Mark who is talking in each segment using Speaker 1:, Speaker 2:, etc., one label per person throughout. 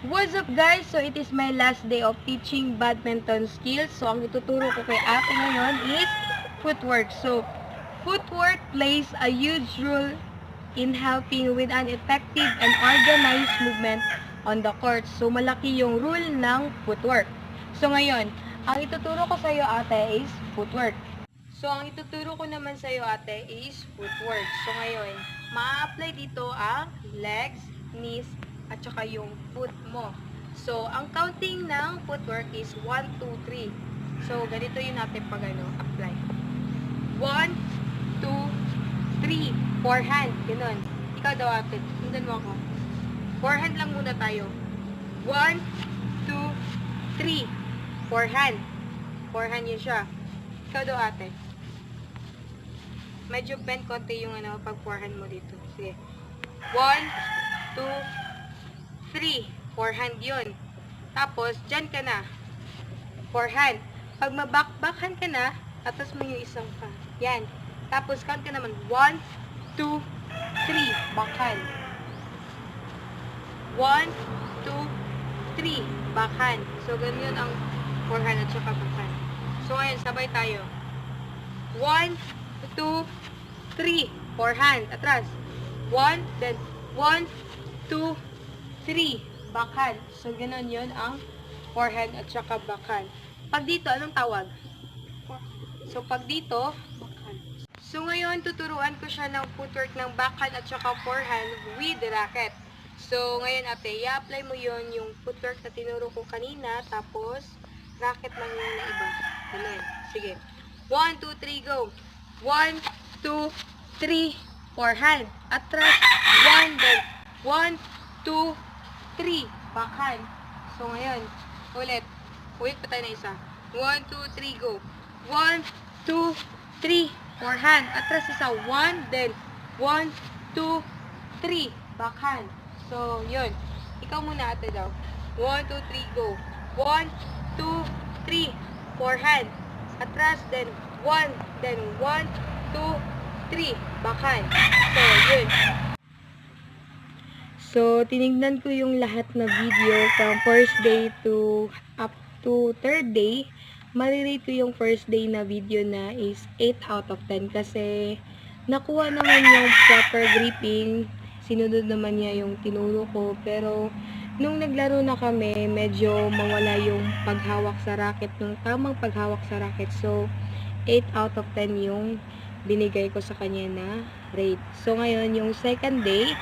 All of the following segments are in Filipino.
Speaker 1: What's up guys? So it is my last day of teaching badminton skills. So ang ituturo ko kay ate ngayon is footwork. So footwork plays a huge role in helping with an effective and organized movement on the court. So malaki yung rule ng footwork. So ngayon, ang ituturo ko sa iyo ate is footwork. So ang ituturo ko naman sa iyo ate is footwork. So ngayon, ma-apply dito ang legs, knees, at saka yung foot mo. So, ang counting ng footwork is 1, 2, 3. So, ganito yun natin pag apply. 1, 2, 3. Forehand. Ganun. Ikaw daw ate. Hindan mo ako. Forehand lang muna tayo. 1, 2, 3. Forehand. Forehand yun siya. Ikaw daw ate. Medyo bend konti yung pag forehand mo dito. Sige. 1, 2, 3. Forehand yun. Tapos, dyan ka na. Forehand. Pag mabackhand ka na, atas mo yung isang pa. Yan. Tapos, count ka naman. 1, 2, 3. Backhand. 1, 2, 3. Backhand. So, ganyan ang forehand at saka backhand. So, ngayon, sabay tayo. 1, 2, 3. Forehand. Atras. 1, then 1, 2, 3. Backhand. So, ganun yun ang forehand at saka backhand. Pag dito, anong tawag? So, pag dito, backhand. So, ngayon, tuturuan ko siya ng footwork ng backhand at saka forehand with racket. So, ngayon, ate, i-apply mo yun yung footwork na tinuro ko kanina, tapos, racket lang yung na iba. Ganun. Sige. 1, 2, 3, go. 1, 2, 3, forehand. Atras. 1, then 1, 2, 3. Backhand. So, ngayon, ulit. Ulit pa tayo na isa. 1, 2, 3, go. 1, 2, 3. Forehand. Atras isa. 1, then 1, 2, 3. Backhand. So, yun. Ikaw muna ate daw. 1, 2, 3, go. 1, 2, 3. Forehand. Atras, then 1, then 1, 2, 3. Backhand. So, yun. So, tinignan ko yung lahat na video from first day to up to third day. Marirate ko yung first day na video na is 8 out of 10 kasi nakuha naman yung proper gripping. Sinunod naman niya yung tinuro ko. Pero, nung naglaro na kami, medyo mawala yung paghawak sa racket, yung tamang paghawak sa racket. So, 8 out of 10 yung binigay ko sa kanya na rate. So, ngayon, yung second day,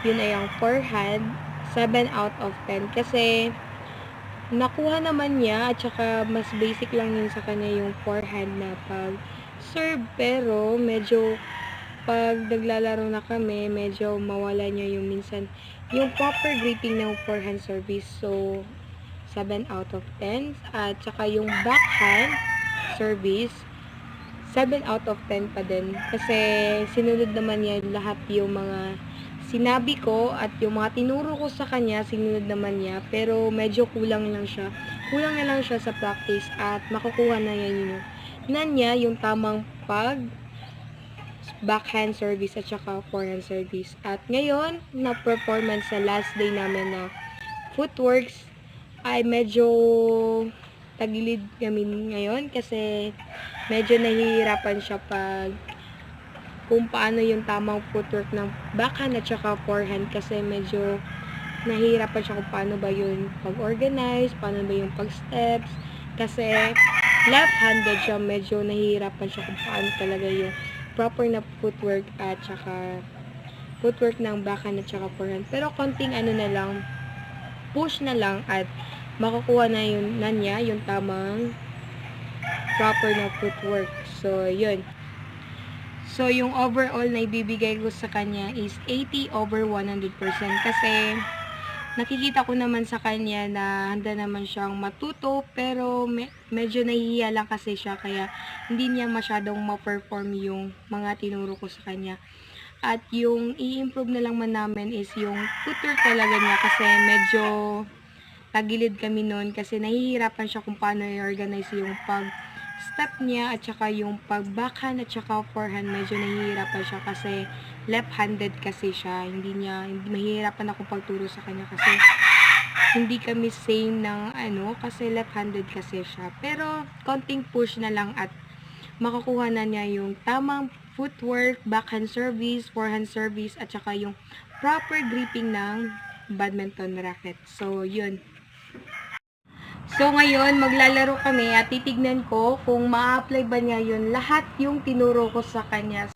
Speaker 1: yun ay ang forehand, 7 out of 10. Kasi, nakuha naman niya, at saka mas basic lang yun sa kanya yung forehand na pag-serve. Pero, medyo, pag naglalaro na kami, medyo mawala niya yung minsan, yung proper gripping ng forehand service. So, 7 out of 10. At saka yung backhand service, 7 out of 10 pa din. Kasi, sinunod naman niya lahat yung mga sinabi ko at yung mga tinuro ko sa kanya, sinunod naman niya. Pero, medyo kulang lang siya. Kulang na lang siya sa practice at makukuha na niya yung tamang backhand service at saka forehand service. At ngayon, na performance sa last day namin na footworks ay medyo tagilid kami ngayon kasi medyo nahihirapan siya kung paano yung tamang footwork ng backhand at saka forehand kasi medyo nahihirapan siya kung paano ba yung pag-organize, paano ba yung pag-steps kasi left-handed siya, medyo nahihirapan siya kung paano talaga yung proper na footwork at saka footwork ng backhand at saka forehand. Pero konting na lang, push na lang at makukuha na niya yung tamang proper na footwork. So, yun. So, yung overall na ibibigay ko sa kanya is 80 over 100% kasi nakikita ko naman sa kanya na handa naman siyang matuto pero medyo nahihiya lang kasi siya kaya hindi niya masyadong ma-perform yung mga tinuro ko sa kanya. At yung i-improve na lang man namin is yung footwork talaga niya kasi medyo tagilid kami noon kasi nahihirapan siya kung paano i-organize yung step niya at saka yung pag-backhand at saka forehand medyo nahihirapan siya kasi left-handed kasi siya. Hindi mahihirapan ako pagturo sa kanya kasi hindi kami same ng kasi left-handed kasi siya. Pero konting push na lang at makukuha na niya yung tamang footwork, backhand service, forehand service, at saka yung proper gripping ng badminton racket. So, yun. So, ngayon, maglalaro kami at titignan ko kung ma-apply ba niya yun lahat yung tinuro ko sa kanya.